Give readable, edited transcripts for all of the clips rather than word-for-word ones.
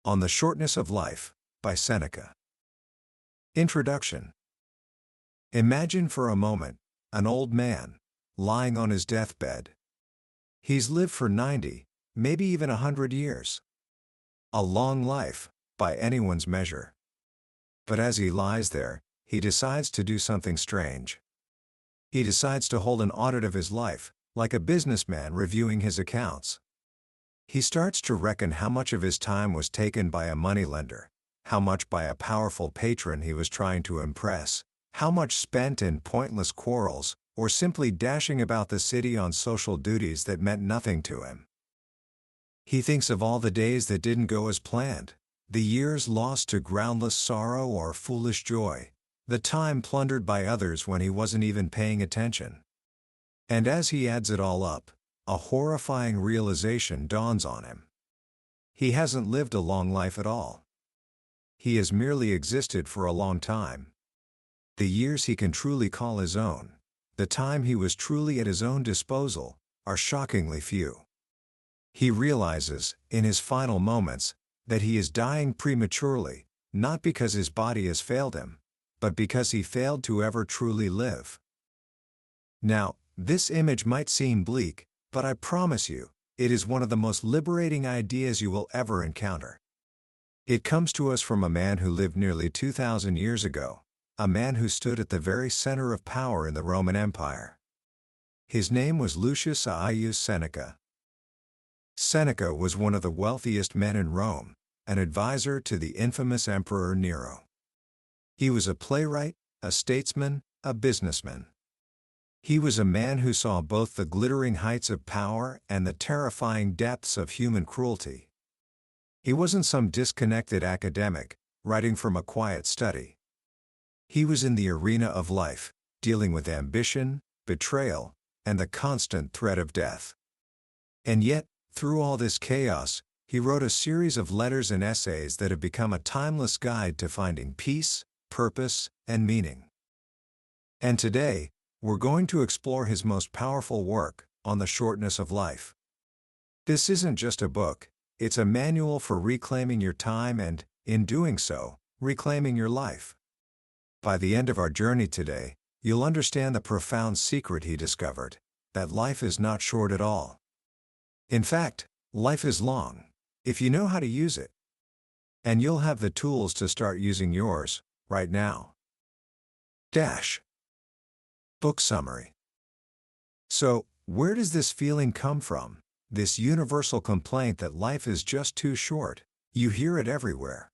On the Shortness of Life, by Seneca. Introduction. Imagine for a moment an old man lying on his deathbed. He's lived for 90, maybe even 100 years. A long life, by anyone's measure. But as he lies there, he decides to do something strange. He decides to hold an audit of his life, like a businessman reviewing his accounts. He starts to reckon how much of his time was taken by a moneylender, how much by a powerful patron he was trying to impress, how much spent in pointless quarrels, or simply dashing about the city on social duties that meant nothing to him. He thinks of all the days that didn't go as planned, the years lost to groundless sorrow or foolish joy, the time plundered by others when he wasn't even paying attention. And as he adds it all up, a horrifying realization dawns on him. He hasn't lived a long life at all. He has merely existed for a long time. The years he can truly call his own, the time he was truly at his own disposal, are shockingly few. He realizes, in his final moments, that he is dying prematurely, not because his body has failed him, but because he failed to ever truly live. Now, this image might seem bleak, but I promise you, it is one of the most liberating ideas you will ever encounter. It comes to us from a man who lived nearly 2,000 years ago, a man who stood at the very center of power in the Roman Empire. His name was Lucius Aius Seneca. Seneca was one of the wealthiest men in Rome, an advisor to the infamous Emperor Nero. He was a playwright, a statesman, a businessman. He was a man who saw both the glittering heights of power and the terrifying depths of human cruelty. He wasn't some disconnected academic, writing from a quiet study. He was in the arena of life, dealing with ambition, betrayal, and the constant threat of death. And yet, through all this chaos, he wrote a series of letters and essays that have become a timeless guide to finding peace, purpose, and meaning. And today, we're going to explore his most powerful work, On the Shortness of Life. This isn't just a book, it's a manual for reclaiming your time and, in doing so, reclaiming your life. By the end of our journey today, you'll understand the profound secret he discovered, that life is not short at all. In fact, life is long, if you know how to use it. And you'll have the tools to start using yours, right now. Book summary. So, where does this feeling come from? This universal complaint that life is just too short. You hear it everywhere.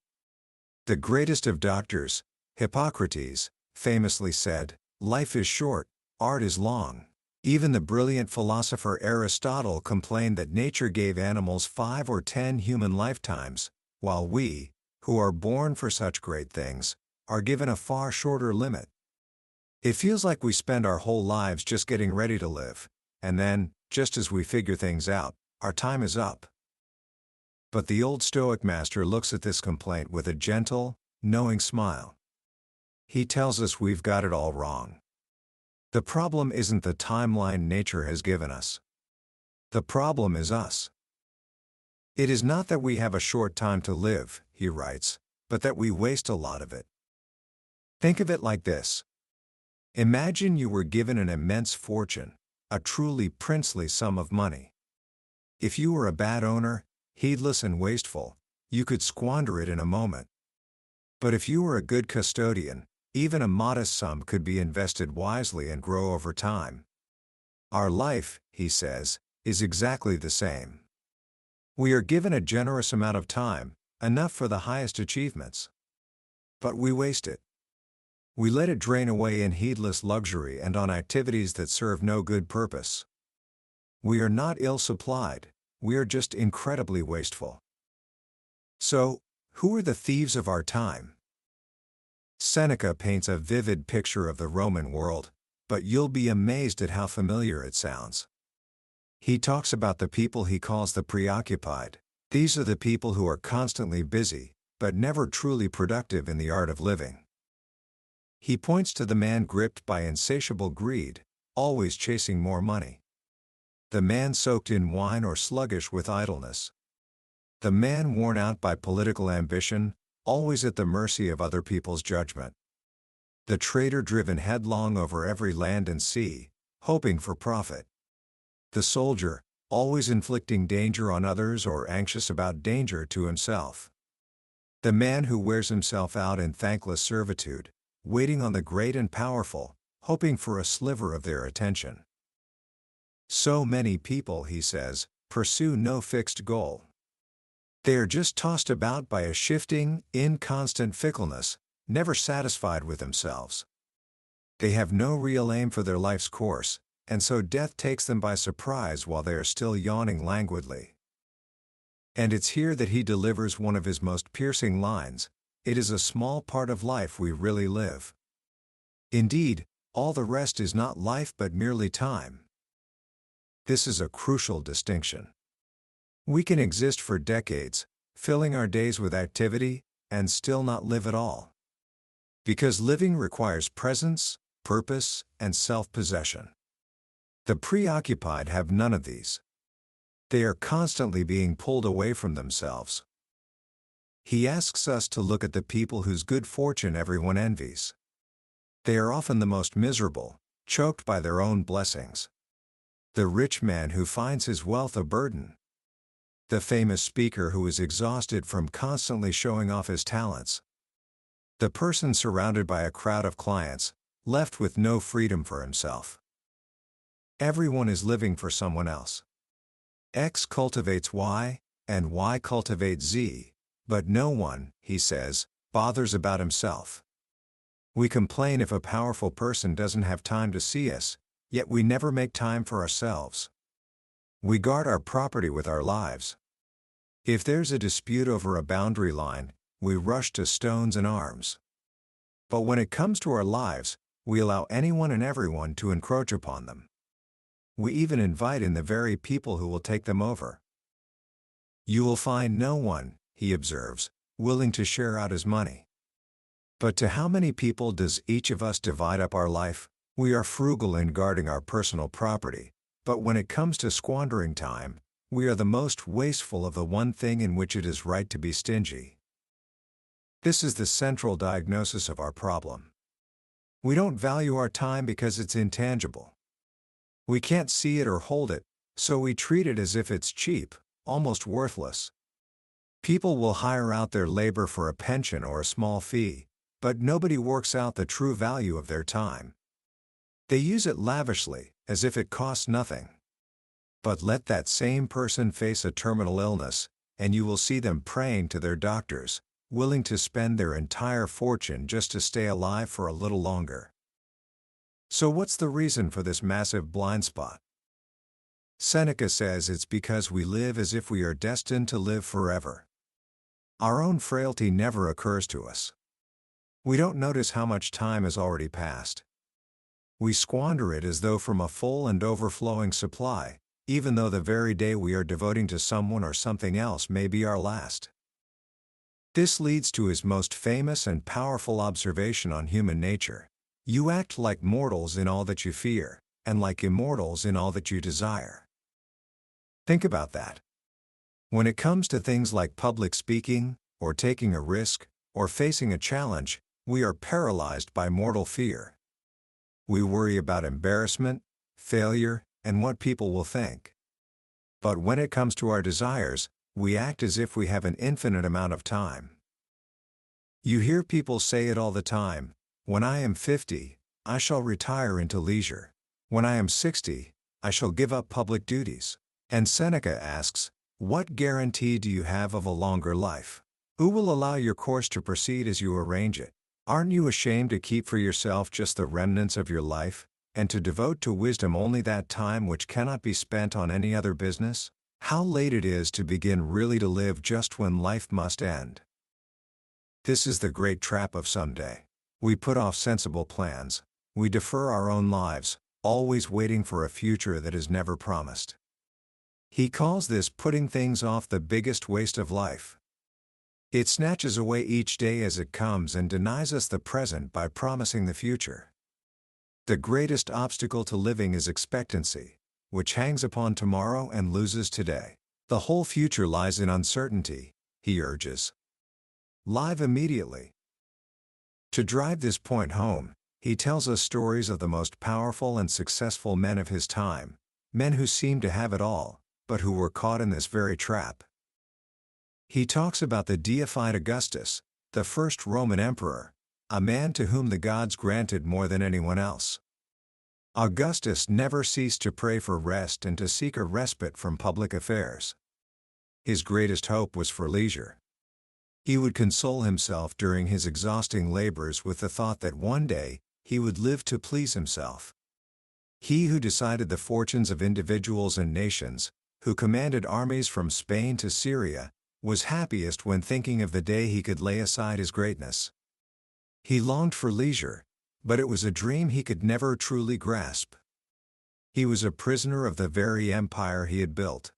The greatest of doctors, Hippocrates, famously said, "Life is short, art is long." Even the brilliant philosopher Aristotle complained that nature gave animals 5 or 10 human lifetimes, while we, who are born for such great things, are given a far shorter limit. It feels like we spend our whole lives just getting ready to live, and then, just as we figure things out, our time is up. But the old Stoic master looks at this complaint with a gentle, knowing smile. He tells us we've got it all wrong. The problem isn't the timeline nature has given us. The problem is us. It is not that we have a short time to live, he writes, but that we waste a lot of it. Think of it like this. Imagine you were given an immense fortune, a truly princely sum of money. If you were a bad owner, heedless and wasteful, you could squander it in a moment. But if you were a good custodian, even a modest sum could be invested wisely and grow over time. Our life, he says, is exactly the same. We are given a generous amount of time, enough for the highest achievements. But we waste it. We let it drain away in heedless luxury and on activities that serve no good purpose. We are not ill-supplied, we are just incredibly wasteful. So, who are the thieves of our time? Seneca paints a vivid picture of the Roman world, but you'll be amazed at how familiar it sounds. He talks about the people he calls the preoccupied. These are the people who are constantly busy, but never truly productive in the art of living. He points to the man gripped by insatiable greed, always chasing more money. The man soaked in wine or sluggish with idleness. The man worn out by political ambition, always at the mercy of other people's judgment. The trader driven headlong over every land and sea, hoping for profit. The soldier, always inflicting danger on others or anxious about danger to himself. The man who wears himself out in thankless servitude, waiting on the great and powerful, hoping for a sliver of their attention. So many people, he says, pursue no fixed goal. They are just tossed about by a shifting, inconstant fickleness, never satisfied with themselves. They have no real aim for their life's course, and so death takes them by surprise while they are still yawning languidly. And it's here that he delivers one of his most piercing lines: "It is a small part of life we really live. Indeed, all the rest is not life but merely time." This is a crucial distinction. We can exist for decades, filling our days with activity, and still not live at all. Because living requires presence, purpose, and self-possession. The preoccupied have none of these. They are constantly being pulled away from themselves. He asks us to look at the people whose good fortune everyone envies. They are often the most miserable, choked by their own blessings. The rich man who finds his wealth a burden. The famous speaker who is exhausted from constantly showing off his talents. The person surrounded by a crowd of clients, left with no freedom for himself. Everyone is living for someone else. X cultivates Y, and Y cultivates Z, but no one, he says, bothers about himself. We complain if a powerful person doesn't have time to see us, yet we never make time for ourselves. We guard our property with our lives. If there's a dispute over a boundary line, we rush to stones and arms. But when it comes to our lives, we allow anyone and everyone to encroach upon them. We even invite in the very people who will take them over. You will find no one, he observes, willing to share out his money. But to how many people does each of us divide up our life? We are frugal in guarding our personal property, but when it comes to squandering time, we are the most wasteful of the one thing in which it is right to be stingy. This is the central diagnosis of our problem. We don't value our time because it's intangible. We can't see it or hold it, so we treat it as if it's cheap, almost worthless. People will hire out their labor for a pension or a small fee, but nobody works out the true value of their time. They use it lavishly, as if it costs nothing. But let that same person face a terminal illness, and you will see them praying to their doctors, willing to spend their entire fortune just to stay alive for a little longer. So what's the reason for this massive blind spot? Seneca says it's because we live as if we are destined to live forever. Our own frailty never occurs to us. We don't notice how much time has already passed. We squander it as though from a full and overflowing supply, even though the very day we are devoting to someone or something else may be our last. This leads to his most famous and powerful observation on human nature. You act like mortals in all that you fear, and like immortals in all that you desire. Think about that. When it comes to things like public speaking, or taking a risk, or facing a challenge, we are paralyzed by mortal fear. We worry about embarrassment, failure, and what people will think. But when it comes to our desires, we act as if we have an infinite amount of time. You hear people say it all the time: when I am 50, I shall retire into leisure. When I am 60, I shall give up public duties. And Seneca asks, what guarantee do you have of a longer life? Who will allow your course to proceed as you arrange it? Aren't you ashamed to keep for yourself just the remnants of your life, and to devote to wisdom only that time which cannot be spent on any other business? How late it is to begin really to live just when life must end. This is the great trap of someday. We put off sensible plans. We defer our own lives, always waiting for a future that is never promised. He calls this putting things off the biggest waste of life. It snatches away each day as it comes and denies us the present by promising the future. The greatest obstacle to living is expectancy, which hangs upon tomorrow and loses today. The whole future lies in uncertainty, he urges. Live immediately. To drive this point home, he tells us stories of the most powerful and successful men of his time, men who seemed to have it all, but who were caught in this very trap. He talks about the deified Augustus, the first Roman emperor, a man to whom the gods granted more than anyone else. Augustus never ceased to pray for rest and to seek a respite from public affairs. His greatest hope was for leisure. He would console himself during his exhausting labors with the thought that one day, he would live to please himself. He who decided the fortunes of individuals and nations, who commanded armies from Spain to Syria, was happiest when thinking of the day he could lay aside his greatness. He longed for leisure, but it was a dream he could never truly grasp. He was a prisoner of the very empire he had built.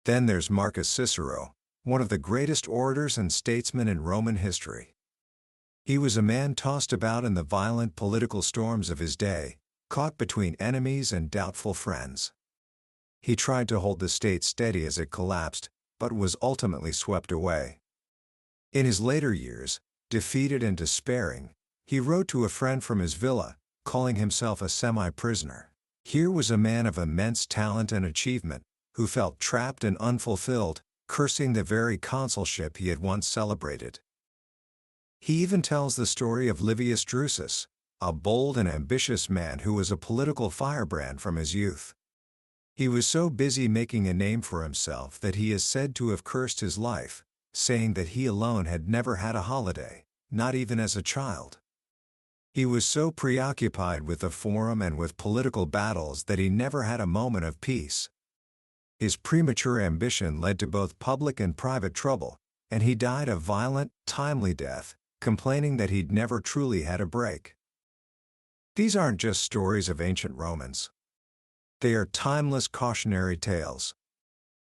Then there's Marcus Cicero, one of the greatest orators and statesmen in Roman history. He was a man tossed about in the violent political storms of his day, caught between enemies and doubtful friends. He tried to hold the state steady as it collapsed, but was ultimately swept away. In his later years, defeated and despairing, he wrote to a friend from his villa, calling himself a semi-prisoner. Here was a man of immense talent and achievement, who felt trapped and unfulfilled, cursing the very consulship he had once celebrated. He even tells the story of Livius Drusus, a bold and ambitious man who was a political firebrand from his youth. He was so busy making a name for himself that he is said to have cursed his life, saying that he alone had never had a holiday, not even as a child. He was so preoccupied with the forum and with political battles that he never had a moment of peace. His premature ambition led to both public and private trouble, and he died a violent, timely death, complaining that he'd never truly had a break. These aren't just stories of ancient Romans. They are timeless cautionary tales.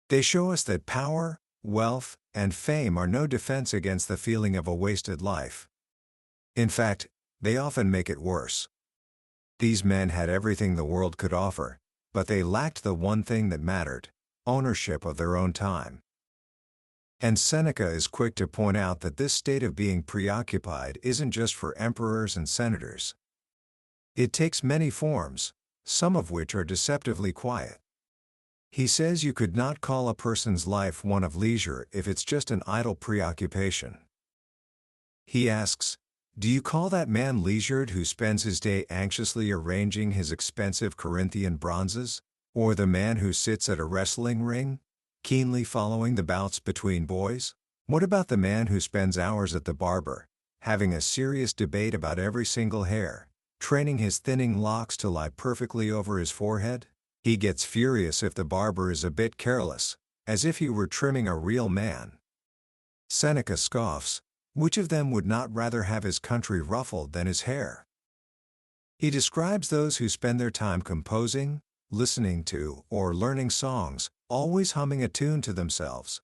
They show us that power, wealth, and fame are no defense against the feeling of a wasted life. In fact, they often make it worse. These men had everything the world could offer, but they lacked the one thing that mattered: ownership of their own time. And Seneca is quick to point out that this state of being preoccupied isn't just for emperors and senators. It takes many forms, some of which are deceptively quiet. He says you could not call a person's life one of leisure if it's just an idle preoccupation. He asks, do you call that man leisured who spends his day anxiously arranging his expensive Corinthian bronzes, or the man who sits at a wrestling ring, keenly following the bouts between boys? What about the man who spends hours at the barber, having a serious debate about every single hair, training his thinning locks to lie perfectly over his forehead? He gets furious if the barber is a bit careless, as if he were trimming a real man. Seneca scoffs, which of them would not rather have his country ruffled than his hair? He describes those who spend their time composing, listening to, or learning songs, always humming a tune to themselves.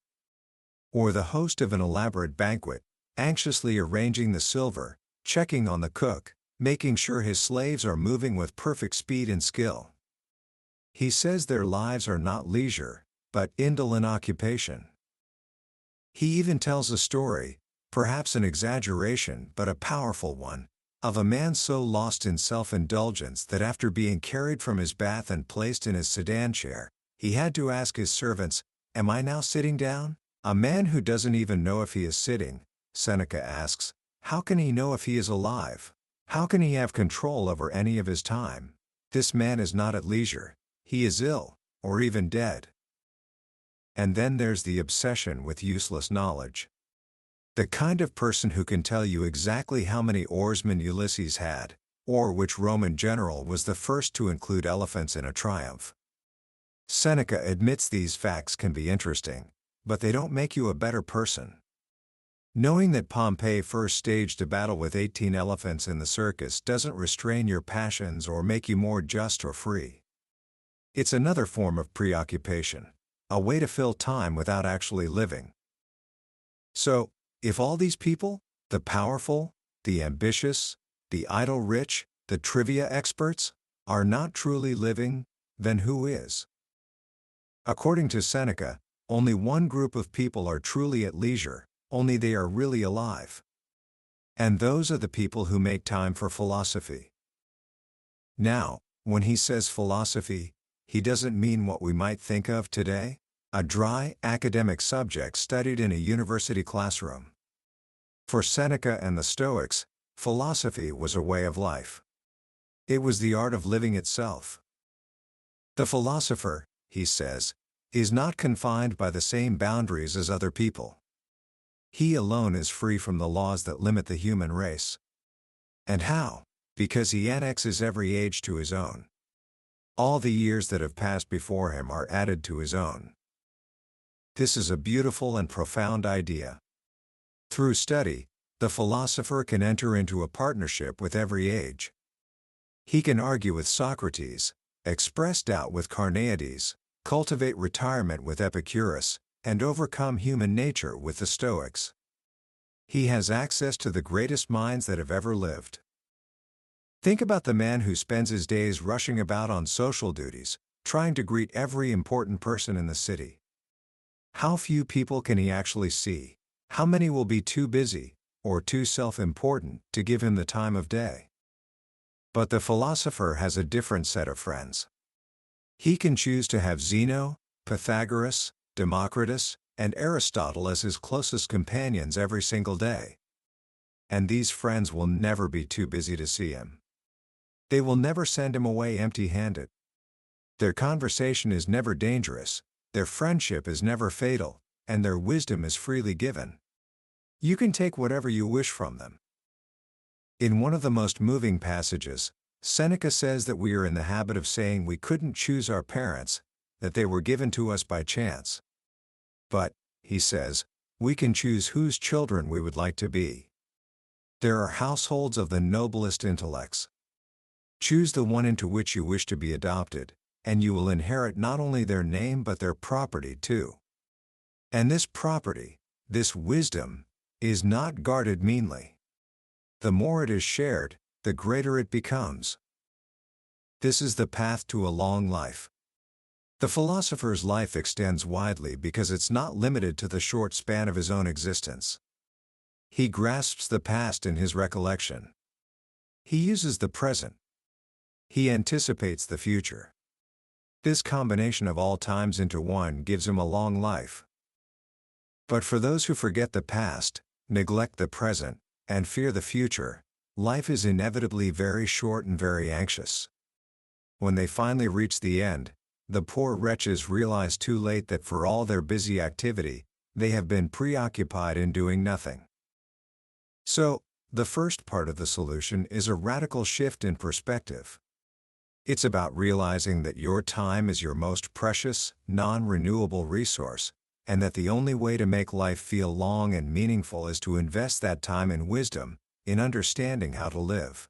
Or the host of an elaborate banquet, anxiously arranging the silver, checking on the cook, making sure his slaves are moving with perfect speed and skill. He says their lives are not leisure, but indolent occupation. He even tells a story, perhaps an exaggeration but a powerful one, of a man so lost in self-indulgence that after being carried from his bath and placed in his sedan chair, he had to ask his servants, "Am I now sitting down?" A man who doesn't even know if he is sitting, Seneca asks, how can he know if he is alive? How can he have control over any of his time? This man is not at leisure. He is ill, or even dead. And then there's the obsession with useless knowledge. The kind of person who can tell you exactly how many oarsmen Ulysses had, or which Roman general was the first to include elephants in a triumph. Seneca admits these facts can be interesting, but they don't make you a better person. Knowing that Pompey first staged a battle with 18 elephants in the circus doesn't restrain your passions or make you more just or free. It's another form of preoccupation, a way to fill time without actually living. So, if all these people, the powerful, the ambitious, the idle rich, the trivia experts, are not truly living, then who is? According to Seneca, only one group of people are truly at leisure, only they are really alive. And those are the people who make time for philosophy. Now, when he says philosophy, he doesn't mean what we might think of today, a dry, academic subject studied in a university classroom. For Seneca and the Stoics, philosophy was a way of life. It was the art of living itself. The philosopher, he says, is not confined by the same boundaries as other people. He alone is free from the laws that limit the human race. And how? Because he annexes every age to his own. All the years that have passed before him are added to his own. This is a beautiful and profound idea. Through study, the philosopher can enter into a partnership with every age. He can argue with Socrates, express doubt with Carneades, cultivate retirement with Epicurus, and overcome human nature with the Stoics. He has access to the greatest minds that have ever lived. Think about the man who spends his days rushing about on social duties, trying to greet every important person in the city. How few people can he actually see? How many will be too busy, or too self-important, to give him the time of day? But the philosopher has a different set of friends. He can choose to have Zeno, Pythagoras, Democritus, and Aristotle as his closest companions every single day. And these friends will never be too busy to see him. They will never send him away empty-handed. Their conversation is never dangerous, their friendship is never fatal, and their wisdom is freely given. You can take whatever you wish from them. In one of the most moving passages, Seneca says that we are in the habit of saying we couldn't choose our parents, that they were given to us by chance. But, he says, we can choose whose children we would like to be. There are households of the noblest intellects. Choose the one into which you wish to be adopted, and you will inherit not only their name but their property too. And this property, this wisdom, is not guarded meanly. The more it is shared, the greater it becomes. This is the path to a long life. The philosopher's life extends widely because it's not limited to the short span of his own existence. He grasps the past in his recollection. He uses the present. He anticipates the future. This combination of all times into one gives him a long life. But for those who forget the past, neglect the present, and fear the future, life is inevitably very short and very anxious. When they finally reach the end, the poor wretches realize too late that for all their busy activity, they have been preoccupied in doing nothing. So, the first part of the solution is a radical shift in perspective. It's about realizing that your time is your most precious, non-renewable resource, and that the only way to make life feel long and meaningful is to invest that time in wisdom, in understanding how to live.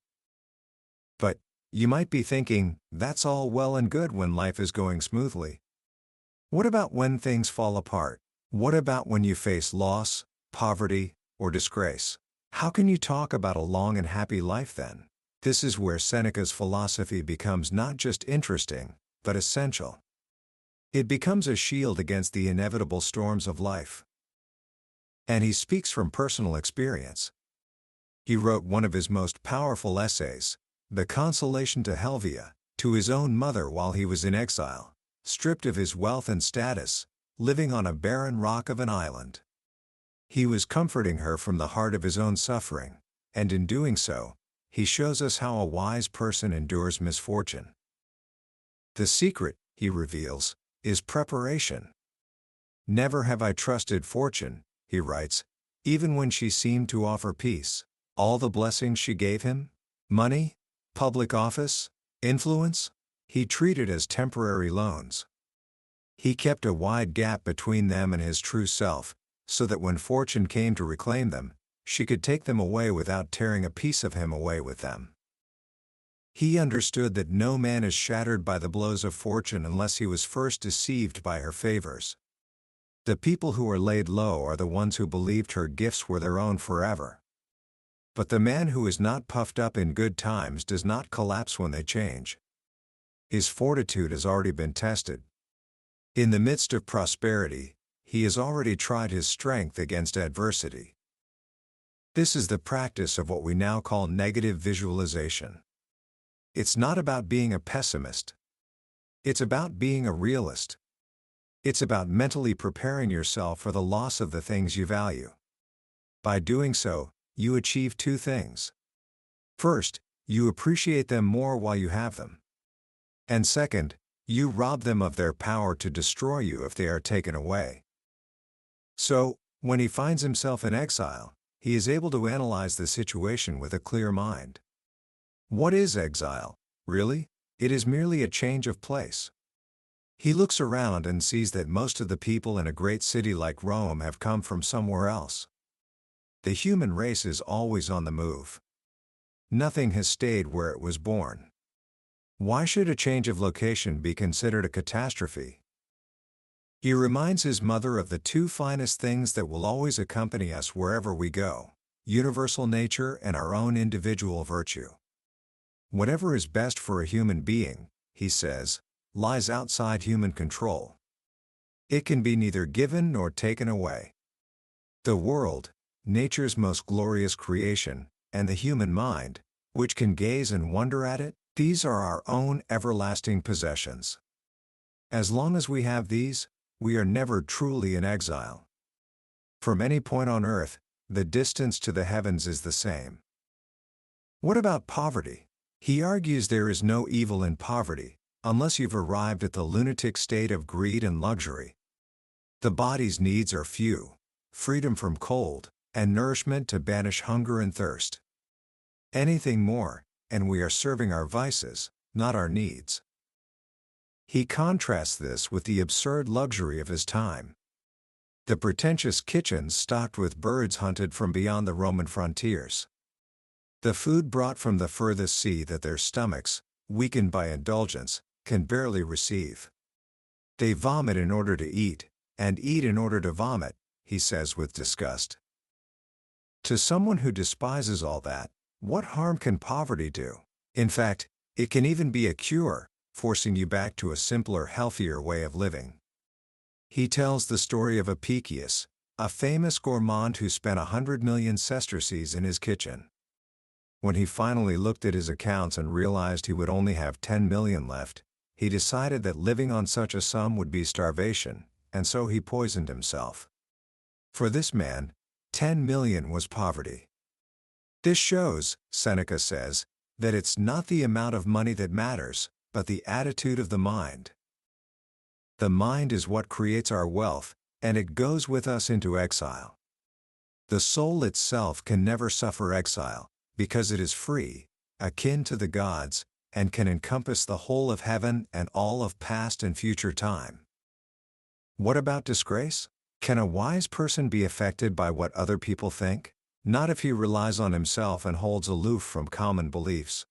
But, you might be thinking, that's all well and good when life is going smoothly. What about when things fall apart? What about when you face loss, poverty, or disgrace? How can you talk about a long and happy life then? This is where Seneca's philosophy becomes not just interesting, but essential. It becomes a shield against the inevitable storms of life. And he speaks from personal experience. He wrote one of his most powerful essays, The Consolation to Helvia, to his own mother while he was in exile, stripped of his wealth and status, living on a barren rock of an island. He was comforting her from the heart of his own suffering, and in doing so, he shows us how a wise person endures misfortune. The secret, he reveals, is preparation. Never have I trusted fortune, he writes, even when she seemed to offer peace. All the blessings she gave him, money, public office, influence, he treated as temporary loans. He kept a wide gap between them and his true self, so that when fortune came to reclaim them, she could take them away without tearing a piece of him away with them. He understood that no man is shattered by the blows of fortune unless he was first deceived by her favors. The people who are laid low are the ones who believed her gifts were their own forever. But the man who is not puffed up in good times does not collapse when they change. His fortitude has already been tested. In the midst of prosperity, he has already tried his strength against adversity. This is the practice of what we now call negative visualization. It's not about being a pessimist. It's about being a realist. It's about mentally preparing yourself for the loss of the things you value. By doing so, you achieve two things. First, you appreciate them more while you have them. And second, you rob them of their power to destroy you if they are taken away. So, when he finds himself in exile, he is able to analyze the situation with a clear mind. What is exile, really? It is merely a change of place. He looks around and sees that most of the people in a great city like Rome have come from somewhere else. The human race is always on the move. Nothing has stayed where it was born. Why should a change of location be considered a catastrophe? He reminds his mother of the two finest things that will always accompany us wherever we go: universal nature and our own individual virtue. Whatever is best for a human being, he says, lies outside human control. It can be neither given nor taken away. The world, nature's most glorious creation, and the human mind, which can gaze and wonder at it, these are our own everlasting possessions. As long as we have these, we are never truly in exile. From any point on earth, the distance to the heavens is the same. What about poverty? He argues there is no evil in poverty, unless you've arrived at the lunatic state of greed and luxury. The body's needs are few: freedom from cold, and nourishment to banish hunger and thirst. Anything more, and we are serving our vices, not our needs. He contrasts this with the absurd luxury of his time. The pretentious kitchens stocked with birds hunted from beyond the Roman frontiers. The food brought from the furthest sea that their stomachs, weakened by indulgence, can barely receive. They vomit in order to eat, and eat in order to vomit, he says with disgust. To someone who despises all that, what harm can poverty do? In fact, it can even be a cure, forcing you back to a simpler, healthier way of living. He tells the story of Apicius, a famous gourmand who spent 100 million sesterces in his kitchen. When he finally looked at his accounts and realized he would only have 10 million left, he decided that living on such a sum would be starvation, and so he poisoned himself. For this man, 10 million was poverty. This shows, Seneca says, that it's not the amount of money that matters, but the attitude of the mind. The mind is what creates our wealth, and it goes with us into exile. The soul itself can never suffer exile, because it is free, akin to the gods, and can encompass the whole of heaven and all of past and future time. What about disgrace? Can a wise person be affected by what other people think? Not if he relies on himself and holds aloof from common beliefs.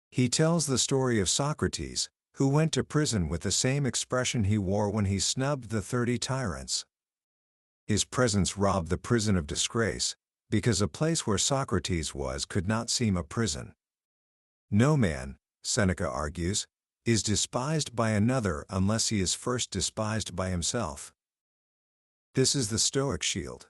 He tells the story of Socrates, who went to prison with the same expression he wore when he snubbed the 30 tyrants. His presence robbed the prison of disgrace, because a place where Socrates was could not seem a prison. No man, Seneca argues, is despised by another unless he is first despised by himself. This is the Stoic shield.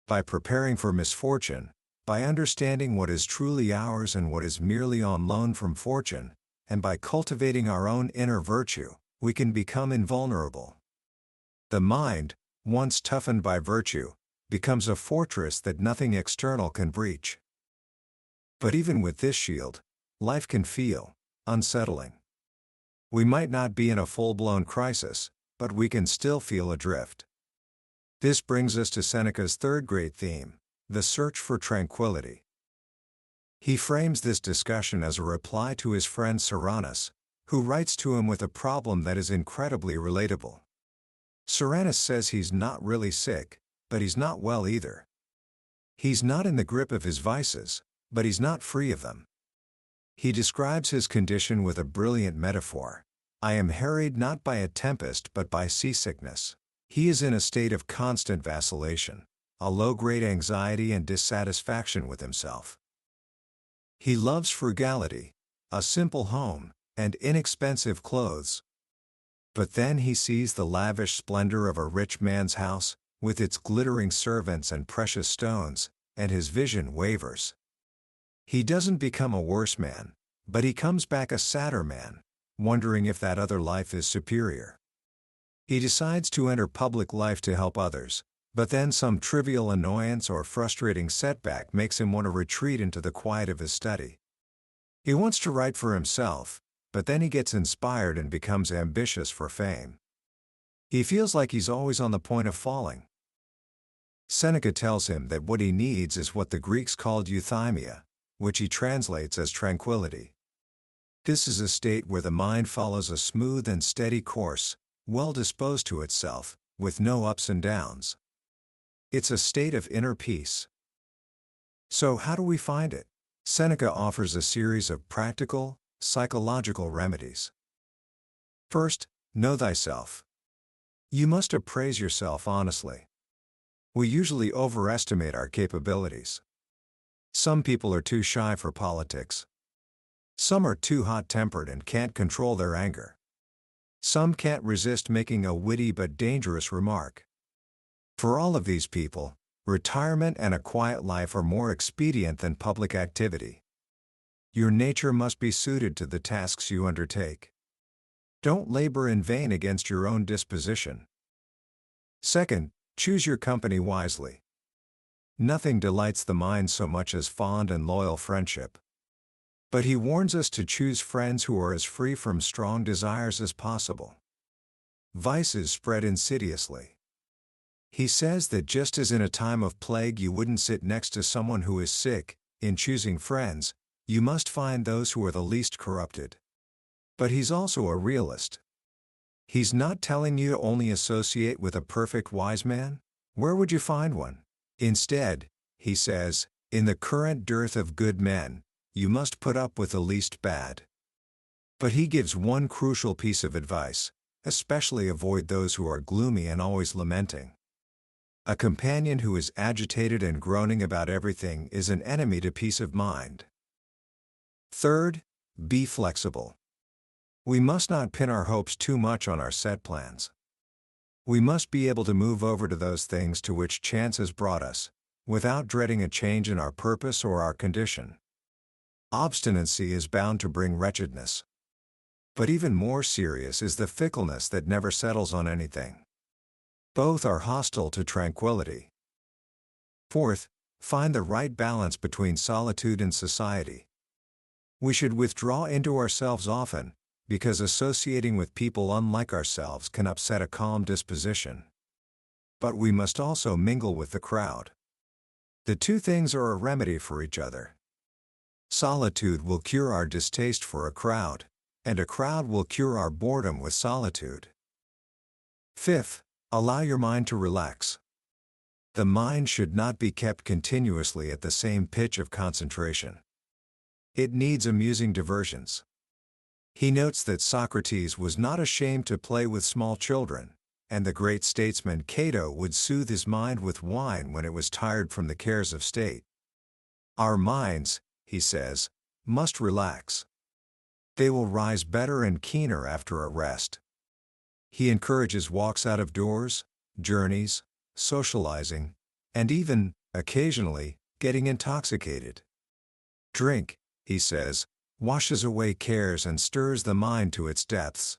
By preparing for misfortune, by understanding what is truly ours and what is merely on loan from fortune, and by cultivating our own inner virtue, we can become invulnerable. The mind, once toughened by virtue, becomes a fortress that nothing external can breach. But even with this shield, life can feel unsettling. We might not be in a full-blown crisis, but we can still feel adrift. This brings us to Seneca's third great theme, the search for tranquility. He frames this discussion as a reply to his friend Soranus, who writes to him with a problem that is incredibly relatable. Soranus says he's not really sick, but he's not well either. He's not in the grip of his vices, but he's not free of them. He describes his condition with a brilliant metaphor. I am harried not by a tempest but by seasickness. He is in a state of constant vacillation, a low-grade anxiety and dissatisfaction with himself. He loves frugality, a simple home, and inexpensive clothes. But then he sees the lavish splendor of a rich man's house, with its glittering servants and precious stones, and his vision wavers. He doesn't become a worse man, but he comes back a sadder man, wondering if that other life is superior. He decides to enter public life to help others, but then some trivial annoyance or frustrating setback makes him want to retreat into the quiet of his study. He wants to write for himself, but then he gets inspired and becomes ambitious for fame. He feels like he's always on the point of falling. Seneca tells him that what he needs is what the Greeks called euthymia, which he translates as tranquility. This is a state where the mind follows a smooth and steady course, well disposed to itself, with no ups and downs. It's a state of inner peace. So how do we find it? Seneca offers a series of practical, psychological remedies. First, know thyself. You must appraise yourself honestly. We usually overestimate our capabilities. Some people are too shy for politics. Some are too hot-tempered and can't control their anger. Some can't resist making a witty but dangerous remark. For all of these people, retirement and a quiet life are more expedient than public activity. Your nature must be suited to the tasks you undertake. Don't labor in vain against your own disposition. Second, choose your company wisely. Nothing delights the mind so much as fond and loyal friendship. But he warns us to choose friends who are as free from strong desires as possible. Vices spread insidiously. He says that just as in a time of plague you wouldn't sit next to someone who is sick, in choosing friends, you must find those who are the least corrupted. But he's also a realist. He's not telling you to only associate with a perfect wise man. Where would you find one? Instead, he says, in the current dearth of good men, you must put up with the least bad. But he gives one crucial piece of advice: especially avoid those who are gloomy and always lamenting. A companion who is agitated and groaning about everything is an enemy to peace of mind. Third, be flexible. We must not pin our hopes too much on our set plans. We must be able to move over to those things to which chance has brought us, without dreading a change in our purpose or our condition. Obstinacy is bound to bring wretchedness. But even more serious is the fickleness that never settles on anything. Both are hostile to tranquility. Fourth, find the right balance between solitude and society. We should withdraw into ourselves often, because associating with people unlike ourselves can upset a calm disposition. But we must also mingle with the crowd. The two things are a remedy for each other. Solitude will cure our distaste for a crowd, and a crowd will cure our boredom with solitude. Fifth, allow your mind to relax. The mind should not be kept continuously at the same pitch of concentration. It needs amusing diversions. He notes that Socrates was not ashamed to play with small children, and the great statesman Cato would soothe his mind with wine when it was tired from the cares of state. Our minds, he says, must relax. They will rise better and keener after a rest. He encourages walks out of doors, journeys, socializing, and even, occasionally, getting intoxicated. Drink, he says, washes away cares and stirs the mind to its depths.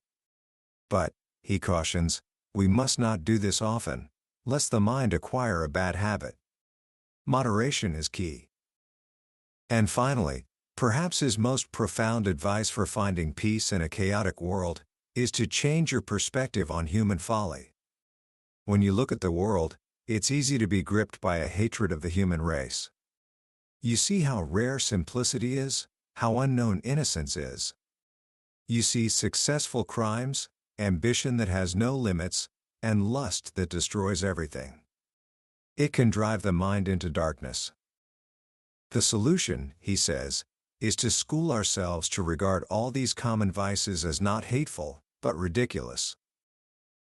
But, he cautions, we must not do this often, lest the mind acquire a bad habit. Moderation is key. And finally, perhaps his most profound advice for finding peace in a chaotic world is to change your perspective on human folly. When you look at the world, it's easy to be gripped by a hatred of the human race. You see how rare simplicity is, how unknown innocence is. You see successful crimes, ambition that has no limits, and lust that destroys everything. It can drive the mind into darkness. The solution, he says, is to school ourselves to regard all these common vices as not hateful, but ridiculous.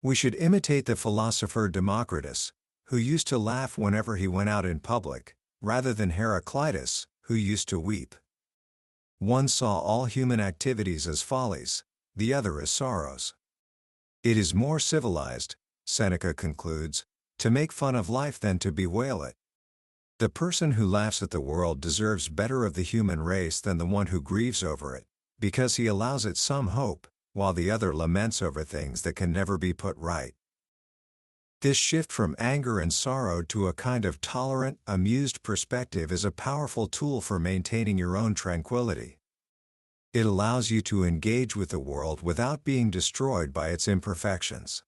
We should imitate the philosopher Democritus, who used to laugh whenever he went out in public, rather than Heraclitus, who used to weep. One saw all human activities as follies, the other as sorrows. It is more civilized, Seneca concludes, to make fun of life than to bewail it. The person who laughs at the world deserves better of the human race than the one who grieves over it, because he allows it some hope, while the other laments over things that can never be put right. This shift from anger and sorrow to a kind of tolerant, amused perspective is a powerful tool for maintaining your own tranquility. It allows you to engage with the world without being destroyed by its imperfections.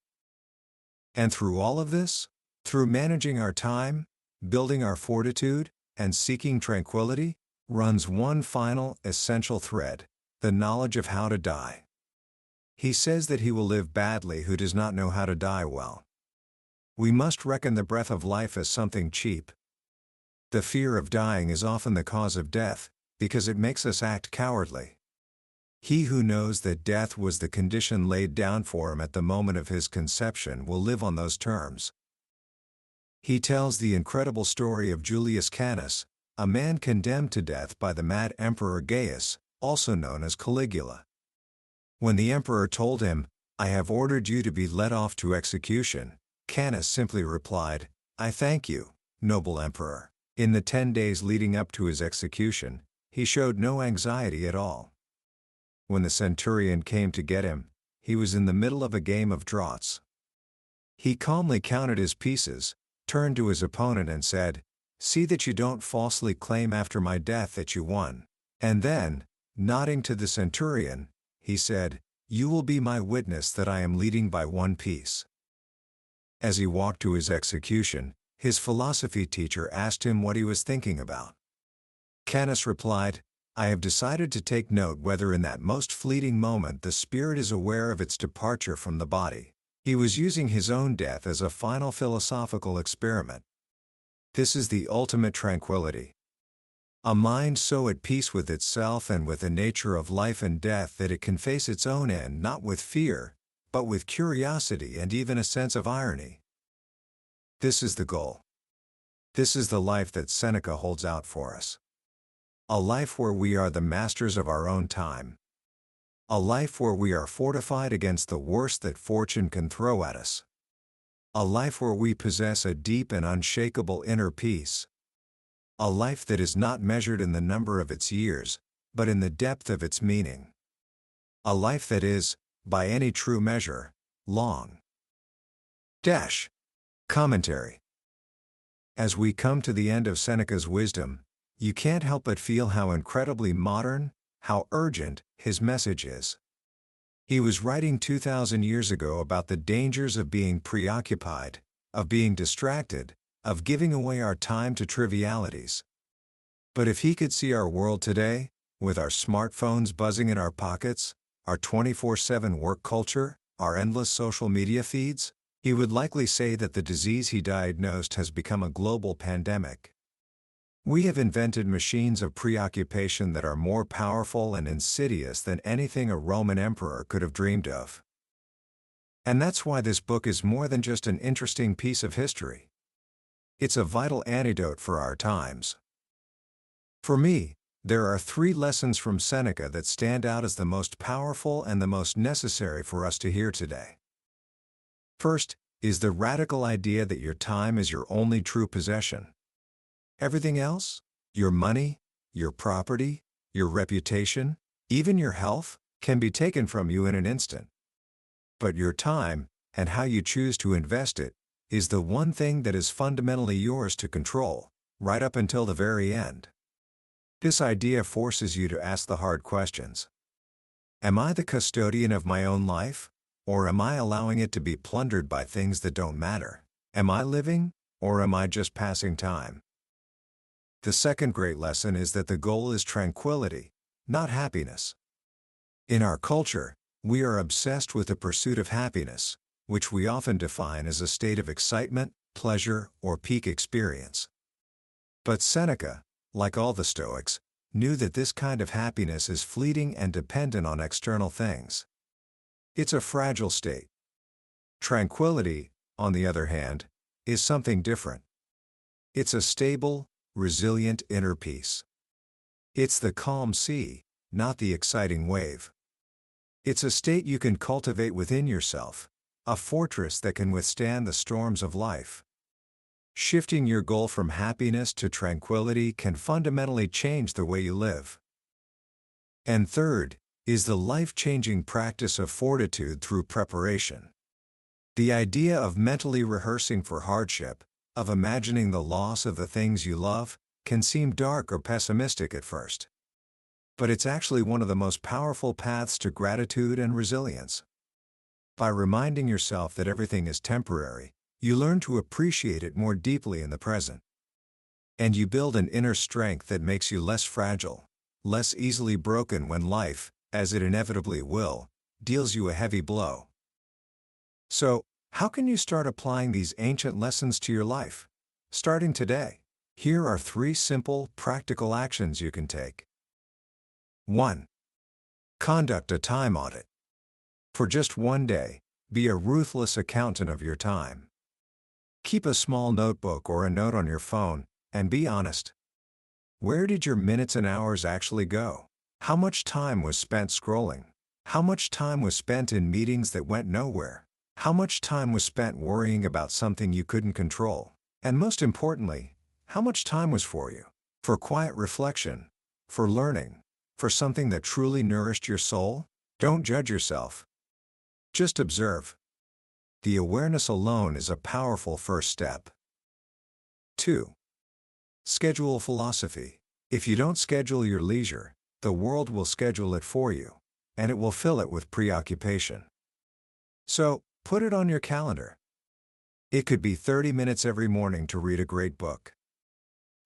And through all of this, through managing our time, building our fortitude, and seeking tranquility, runs one final, essential thread: the knowledge of how to die. He says that he will live badly who does not know how to die well. We must reckon the breath of life as something cheap. The fear of dying is often the cause of death, because it makes us act cowardly. He who knows that death was the condition laid down for him at the moment of his conception will live on those terms. He tells the incredible story of Julius Canus, a man condemned to death by the mad Emperor Gaius, also known as Caligula. When the emperor told him, "I have ordered you to be led off to execution," Canus simply replied, "I thank you, noble emperor." In the 10 days leading up to his execution, he showed no anxiety at all. When the centurion came to get him, he was in the middle of a game of draughts. He calmly counted his pieces, turned to his opponent and said, "See that you don't falsely claim after my death that you won." And then, nodding to the centurion, he said, "You will be my witness that I am leading by one piece." As he walked to his execution, his philosophy teacher asked him what he was thinking about. Canus replied, "I have decided to take note whether in that most fleeting moment the spirit is aware of its departure from the body." He was using his own death as a final philosophical experiment. This is the ultimate tranquility. A mind so at peace with itself and with the nature of life and death that it can face its own end not with fear, but with curiosity and even a sense of irony. This is the goal. This is the life that Seneca holds out for us. A life where we are the masters of our own time. A life where we are fortified against the worst that fortune can throw at us. A life where we possess a deep and unshakable inner peace. A life that is not measured in the number of its years, but in the depth of its meaning. A life that is, by any true measure, long. Commentary. As we come to the end of Seneca's wisdom, you can't help but feel how incredibly modern, how urgent, his message is. He was writing 2,000 years ago about the dangers of being preoccupied, of being distracted, of giving away our time to trivialities. But if he could see our world today, with our smartphones buzzing in our pockets, our 24/7 work culture, our endless social media feeds, he would likely say that the disease he diagnosed has become a global pandemic. We have invented machines of preoccupation that are more powerful and insidious than anything a Roman emperor could have dreamed of. And that's why this book is more than just an interesting piece of history. It's a vital antidote for our times. For me, there are 3 lessons from Seneca that stand out as the most powerful and the most necessary for us to hear today. First, is the radical idea that your time is your only true possession. Everything else, your money, your property, your reputation, even your health, can be taken from you in an instant. But your time, and how you choose to invest it, is the one thing that is fundamentally yours to control, right up until the very end. This idea forces you to ask the hard questions. Am I the custodian of my own life, or am I allowing it to be plundered by things that don't matter? Am I living, or am I just passing time? The second great lesson is that the goal is tranquility, not happiness. In our culture, we are obsessed with the pursuit of happiness, which we often define as a state of excitement, pleasure, or peak experience. But Seneca, like all the Stoics, knew that this kind of happiness is fleeting and dependent on external things. It's a fragile state. Tranquility, on the other hand, is something different. It's a stable, resilient inner peace. It's the calm sea, not the exciting wave. It's a state you can cultivate within yourself, a fortress that can withstand the storms of life. Shifting your goal from happiness to tranquility can fundamentally change the way you live. And third, is the life-changing practice of fortitude through preparation. The idea of mentally rehearsing for hardship, of imagining the loss of the things you love, can seem dark or pessimistic at first. But it's actually one of the most powerful paths to gratitude and resilience. By reminding yourself that everything is temporary, you learn to appreciate it more deeply in the present. And you build an inner strength that makes you less fragile, less easily broken when life, as it inevitably will, deals you a heavy blow. So, how can you start applying these ancient lessons to your life? Starting today, here are 3 simple, practical actions you can take. 1. Conduct a time audit. For just one day, be a ruthless accountant of your time. Keep a small notebook or a note on your phone, and be honest. Where did your minutes and hours actually go? How much time was spent scrolling? How much time was spent in meetings that went nowhere? How much time was spent worrying about something you couldn't control? And most importantly, how much time was for you? For quiet reflection? For learning? For something that truly nourished your soul? Don't judge yourself. Just observe. The awareness alone is a powerful first step. 2. Schedule philosophy. If you don't schedule your leisure, the world will schedule it for you, and it will fill it with preoccupation. So, put it on your calendar. It could be 30 minutes every morning to read a great book.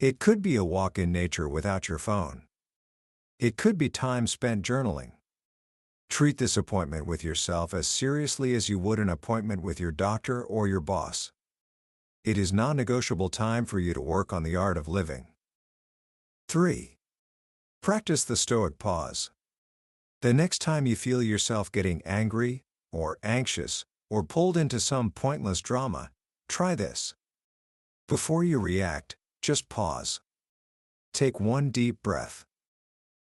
It could be a walk in nature without your phone. It could be time spent journaling. Treat this appointment with yourself as seriously as you would an appointment with your doctor or your boss. It is non-negotiable time for you to work on the art of living. 3. Practice the Stoic pause. The next time you feel yourself getting angry, or anxious, or pulled into some pointless drama, try this. Before you react, just pause. Take one deep breath.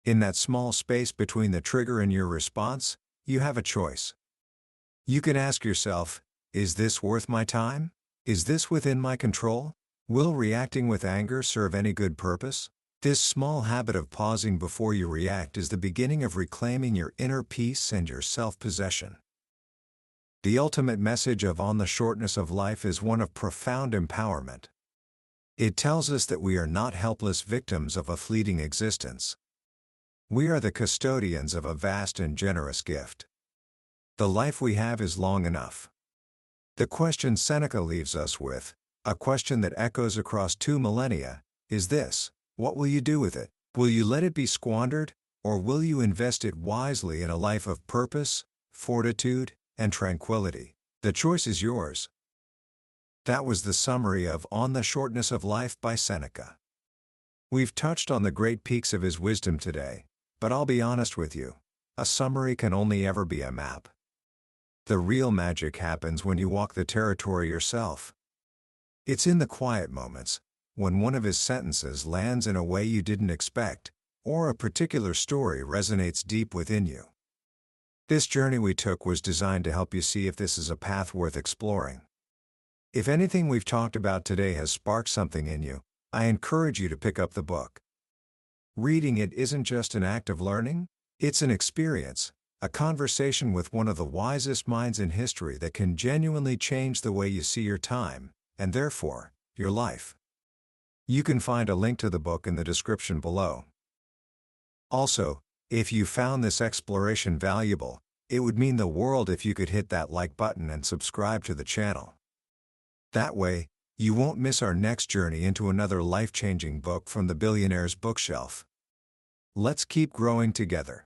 In that small space between the trigger and your response, you have a choice. You can ask yourself, is this worth my time? Is this within my control? Will reacting with anger serve any good purpose? This small habit of pausing before you react is the beginning of reclaiming your inner peace and your self-possession. The ultimate message of On the Shortness of Life is one of profound empowerment. It tells us that we are not helpless victims of a fleeting existence. We are the custodians of a vast and generous gift. The life we have is long enough. The question Seneca leaves us with, a question that echoes across 2 millennia, is this: what will you do with it? Will you let it be squandered, or will you invest it wisely in a life of purpose, fortitude, and tranquility? The choice is yours. That was the summary of On the Shortness of Life by Seneca. We've touched on the great peaks of his wisdom today, but I'll be honest with you, a summary can only ever be a map. The real magic happens when you walk the territory yourself. It's in the quiet moments, when one of his sentences lands in a way you didn't expect, or a particular story resonates deep within you. This journey we took was designed to help you see if this is a path worth exploring. If anything we've talked about today has sparked something in you, I encourage you to pick up the book. Reading it isn't just an act of learning, it's an experience, a conversation with one of the wisest minds in history that can genuinely change the way you see your time, and therefore, your life. You can find a link to the book in the description below. Also, if you found this exploration valuable, it would mean the world if you could hit that like button and subscribe to the channel. That way, you won't miss our next journey into another life-changing book from the billionaire's bookshelf. Let's keep growing together.